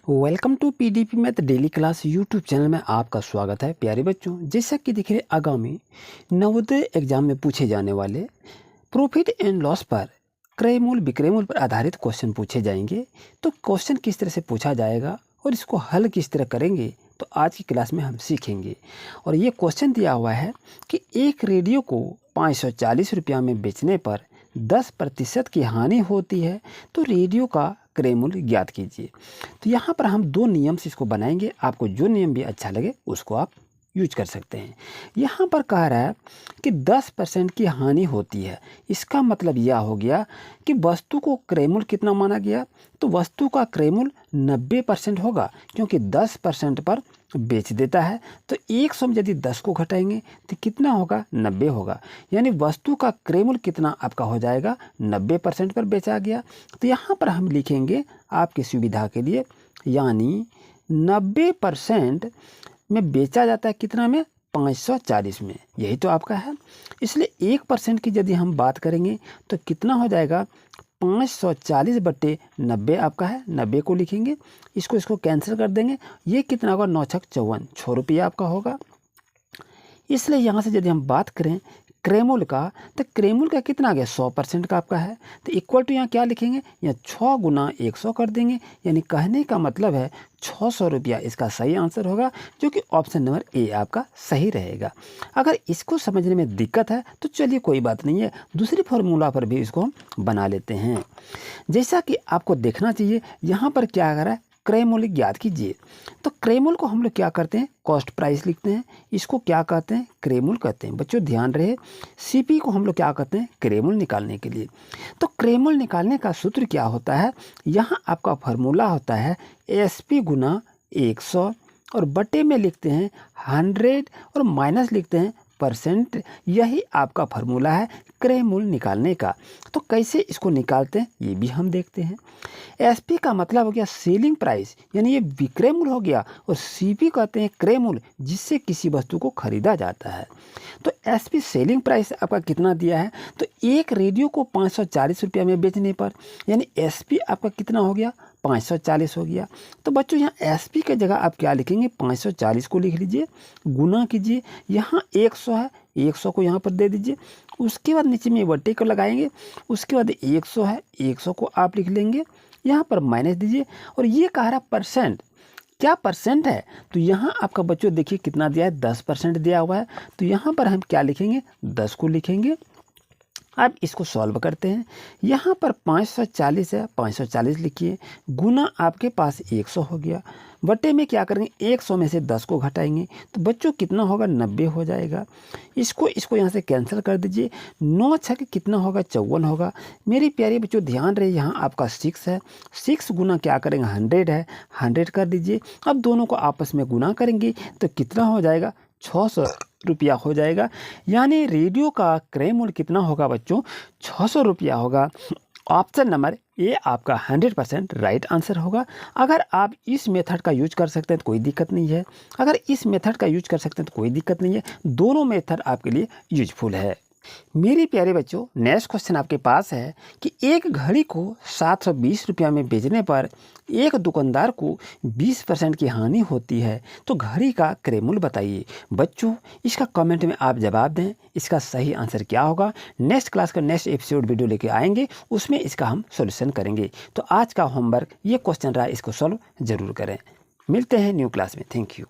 Welcome to PDP math daily class YouTube channel में आपका स्वागत है प्यारे बच्चों। जैसा कि दिख रहे आगामी नवोदय एग्जाम में पूछे जाने वाले प्रॉफिट एंड लॉस पर क्रय मूल्य विक्रय मूल्य पर आधारित क्वेश्चन पूछे जाएंगे। तो क्वेश्चन किस तरह से पूछा जाएगा और इसको हल किस तरह करेंगे तो आज की क्लास में हम सीखेंगे। और ये क्वेश्चन दिया हुआ है कि एक रेडियो को 540 रुपया में बेचने पर 10% की हानि होती है तो रेडियो का क्रय मूल्य ज्ञात कीजिए। तो यहाँ पर हम दो नियम से इसको बनाएंगे, आपको जो नियम भी अच्छा लगे उसको आप यूज कर सकते हैं। यहाँ पर कह रहा है कि 10% की हानि होती है, इसका मतलब यह हो गया कि वस्तु को क्रय मूल्य कितना माना गया, तो वस्तु का क्रय मूल्य 90% होगा क्योंकि 10% पर बेच देता है। तो 100 में यदि 10 को घटाएंगे तो कितना होगा, 90 होगा। यानी वस्तु का क्रय मूल्य कितना आपका हो जाएगा, 90% पर बेचा गया। तो यहाँ पर हम लिखेंगे आपकी सुविधा के लिए, यानी 90% में बेचा जाता है कितना में, 540 में, यही तो आपका है। इसलिए 1% की यदि हम बात करेंगे तो कितना हो जाएगा, 540/90 आपका है, 90 को लिखेंगे, इसको कैंसिल कर देंगे, ये कितना होगा, 9 छक 54, 6 रुपया आपका होगा। इसलिए यहाँ से यदि हम बात करें क्रय मूल्य का, तो क्रय मूल्य का कितना आ गया, 100% का आपका है। तो इक्वल टू यहाँ क्या लिखेंगे, यहाँ 6 गुना 100 कर देंगे, यानी कहने का मतलब है 600 रुपया इसका सही आंसर होगा, जो कि ऑप्शन नंबर ए आपका सही रहेगा। अगर इसको समझने में दिक्कत है तो चलिए कोई बात नहीं है, दूसरी फार्मूला पर भी इसको हम बना लेते हैं। जैसा कि आपको देखना चाहिए यहाँ पर क्या कर रहा है, क्रय मूल्य ज्ञात कीजिए। तो क्रय मूल्य को हम लोग क्या करते हैं, कॉस्ट प्राइस लिखते हैं, इसको क्या कहते हैं, क्रय मूल्य कहते हैं। बच्चों ध्यान रहे, सीपी को हम लोग क्या कहते हैं, क्रय मूल्य निकालने के लिए। तो क्रय मूल्य निकालने का सूत्र क्या होता है, यहाँ आपका फार्मूला होता है एसपी गुना 100 और बटे में लिखते हैं 100 और माइनस लिखते हैं %। यही आपका फार्मूला है क्रय मूल्य निकालने का। तो कैसे इसको निकालते हैं ये भी हम देखते हैं। एसपी का मतलब हो गया सेलिंग प्राइस, यानी ये विक्रय मूल्य हो गया, और सीपी कहते हैं क्रय मूल्य जिससे किसी वस्तु को खरीदा जाता है। तो एसपी सेलिंग प्राइस आपका कितना दिया है, तो एक रेडियो को 540 रुपया में बेचने पर, यानी एसपी आपका कितना हो गया, 540 हो गया। तो बच्चों यहाँ एसपी की जगह आप क्या लिखेंगे, 540 को लिख लीजिए, गुना कीजिए, यहाँ 100 है, 100 को यहाँ पर दे दीजिए, उसके बाद नीचे में बट्टे को लगाएंगे, उसके बाद 100 है, 100 को आप लिख लेंगे, यहाँ पर माइनस दीजिए, और ये कह रहा परसेंट, क्या परसेंट है, तो यहाँ आपका बच्चों देखिए कितना दिया है, 10% दिया हुआ है। तो यहाँ पर हम क्या लिखेंगे, 10 को लिखेंगे। अब इसको सॉल्व करते हैं, यहाँ पर 540 है, 540 लिखिए, गुना आपके पास 100 हो गया, बटे में क्या करेंगे, 100 में से 10 को घटाएंगे तो बच्चों कितना होगा, 90 हो जाएगा। इसको यहाँ से कैंसिल कर दीजिए, 9 छक कितना होगा, 54 होगा। मेरी प्यारे बच्चों ध्यान रहे, यहाँ आपका 6 है, 6 गुना क्या करेंगे, 100 है, 100 कर दीजिए। अब दोनों को आपस में गुना करेंगे तो कितना हो जाएगा, 600 रुपया हो जाएगा। यानी रेडियो का क्रय मूल्य कितना होगा बच्चों, 600 रुपया होगा। ऑप्शन नंबर ए आपका 100% राइट आंसर होगा। अगर आप इस मेथड का यूज कर सकते हैं तो कोई दिक्कत नहीं है, अगर इस मेथड का यूज कर सकते हैं तो कोई दिक्कत नहीं है, दोनों मेथड आपके लिए यूजफुल है। मेरे प्यारे बच्चों नेक्स्ट क्वेश्चन आपके पास है कि एक घड़ी को 720 रुपया में बेचने पर एक दुकानदार को 20% की हानि होती है तो घड़ी का क्रय मूल्य बताइए। बच्चों इसका कमेंट में आप जवाब दें, इसका सही आंसर क्या होगा। नेक्स्ट क्लास का नेक्स्ट एपिसोड वीडियो लेके आएंगे, उसमें इसका हम सॉल्यूशन करेंगे। तो आज का होमवर्क ये क्वेश्चन रहा, इसको सॉल्व जरूर करें। मिलते हैं न्यू क्लास में, थैंक यू।